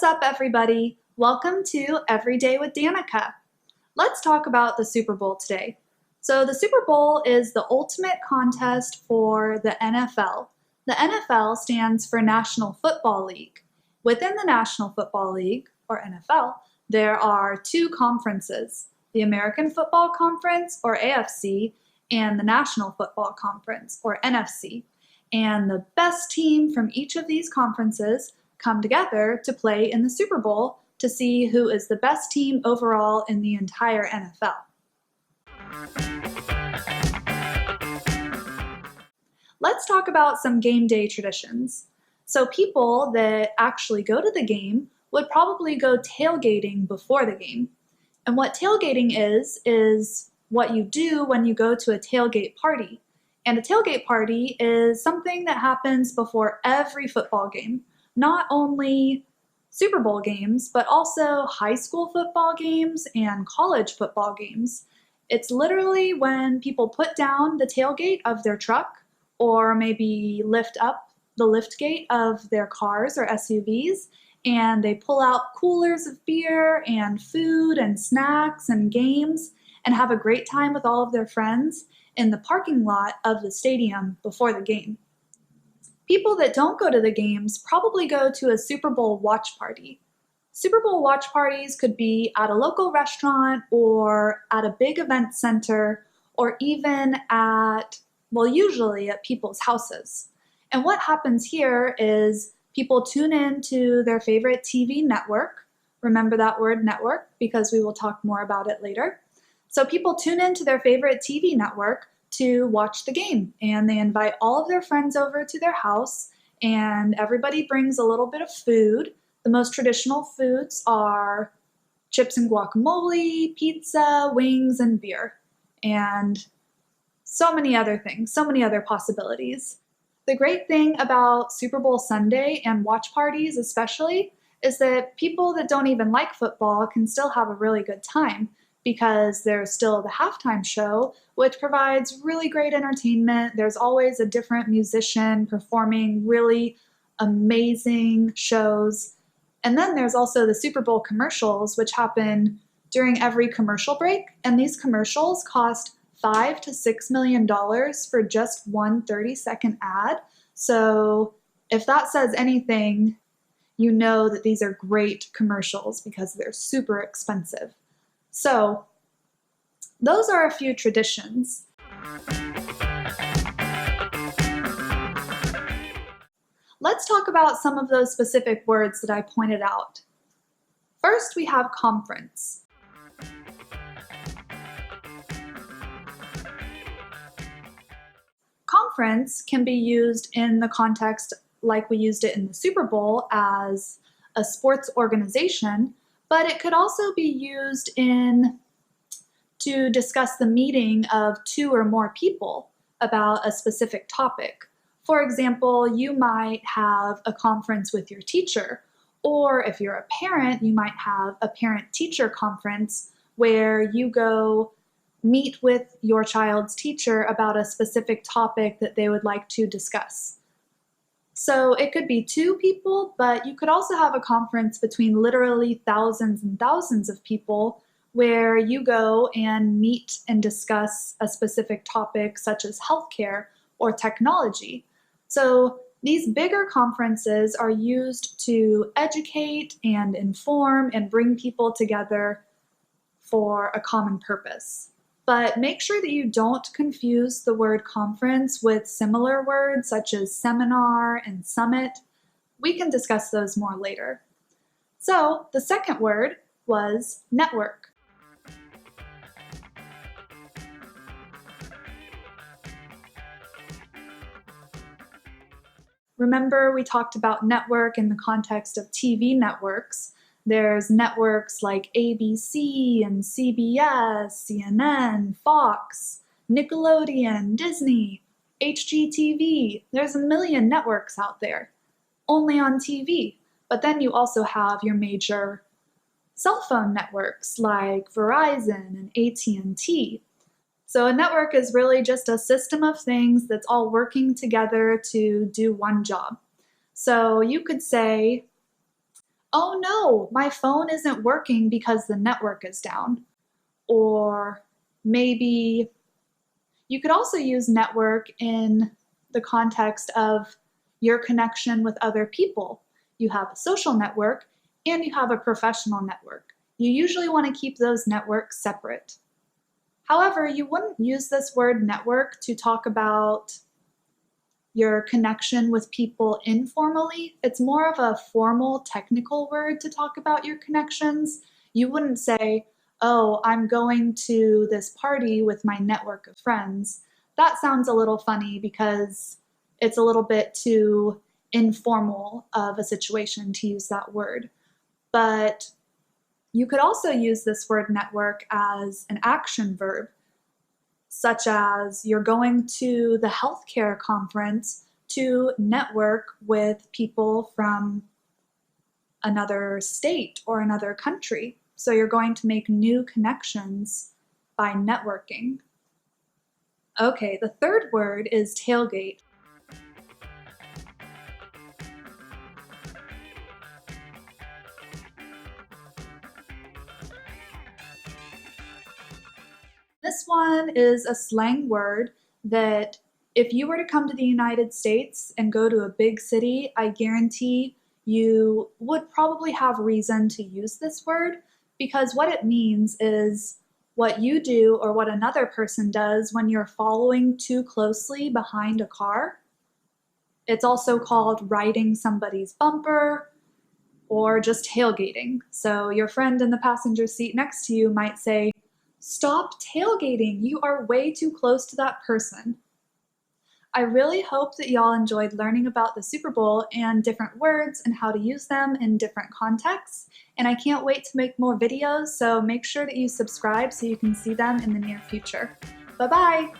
What's up, everybody? Welcome to Every Day with Danica. Let's talk about the Super Bowl today. So the Super Bowl is the ultimate contest for the NFL. The NFL stands for National Football League. Within the National Football League, or NFL, there are two conferences, the American Football Conference, or AFC, and the National Football Conference, or NFC. And the best team from each of these conferences come together to play in the Super Bowl to see who is the best team overall in the entire NFL. Let's talk about some game day traditions. So people that actually go to the game would probably go tailgating before the game. And what tailgating is what you do when you go to a tailgate party. And a tailgate party is something that happens before every football game. Not only Super Bowl games, but also high school football games and college football games. It's literally when people put down the tailgate of their truck or maybe lift up the lift gate of their cars or SUVs, and they pull out coolers of beer and food and snacks and games and have a great time with all of their friends in the parking lot of the stadium before the game. People that don't go to the games probably go to a Super Bowl watch party. Super Bowl watch parties could be at a local restaurant or at a big event center or even usually at people's houses. And what happens here is people tune in to their favorite TV network. Remember that word network because we will talk more about it later. So people tune in to their favorite TV network to watch the game, and they invite all of their friends over to their house, and everybody brings a little bit of food. The most traditional foods are chips and guacamole, pizza, wings, and beer, and so many other things, so many other possibilities. The great thing about Super Bowl Sunday and watch parties especially is that people that don't even like football can still have a really good time because there's still the halftime show, which provides really great entertainment. There's always a different musician performing really amazing shows. And then there's also the Super Bowl commercials, which happen during every commercial break. And these commercials cost $5 to $6 million for just one 30-second ad. So if that says anything, you know that these are great commercials because they're super expensive. So those are a few traditions. Let's talk about some of those specific words that I pointed out. First, we have conference. Conference can be used in the context like we used it in the Super Bowl as a sports organization, but it could also be used to discuss the meeting of two or more people about a specific topic. For example, you might have a conference with your teacher, or if you're a parent, you might have a parent-teacher conference where you go meet with your child's teacher about a specific topic that they would like to discuss. So it could be two people, but you could also have a conference between literally thousands and thousands of people where you go and meet and discuss a specific topic such as healthcare or technology. So these bigger conferences are used to educate and inform and bring people together for a common purpose. But make sure that you don't confuse the word conference with similar words such as seminar and summit. We can discuss those more later. So the second word was network. Remember, we talked about network in the context of TV networks. There's networks like ABC and CBS, CNN, Fox, Nickelodeon, Disney, HGTV. There's a million networks out there, only on TV. But then you also have your major cell phone networks like Verizon and AT&T. So a network is really just a system of things that's all working together to do one job. So you could say oh no, my phone isn't working because the network is down. Or maybe you could also use network in the context of your connection with other people. You have a social network and you have a professional network. You usually want to keep those networks separate. However, you wouldn't use this word network to talk about your connection with people informally. It's more of a formal, technical word to talk about your connections. You wouldn't say, oh, I'm going to this party with my network of friends. That sounds a little funny because it's a little bit too informal of a situation to use that word. But you could also use this word network as an action verb, such as you're going to the healthcare conference to network with people from another state or another country. So you're going to make new connections by networking. Okay, the third word is tailgate. This one is a slang word that if you were to come to the United States and go to a big city, I guarantee you would probably have reason to use this word because what it means is what you do or what another person does when you're following too closely behind a car. It's also called riding somebody's bumper or just tailgating. So your friend in the passenger seat next to you might say, "Stop tailgating, you are way too close to that person." I really hope that y'all enjoyed learning about the Super Bowl and different words and how to use them in different contexts. And I can't wait to make more videos, so make sure that you subscribe so you can see them in the near future. Bye-bye!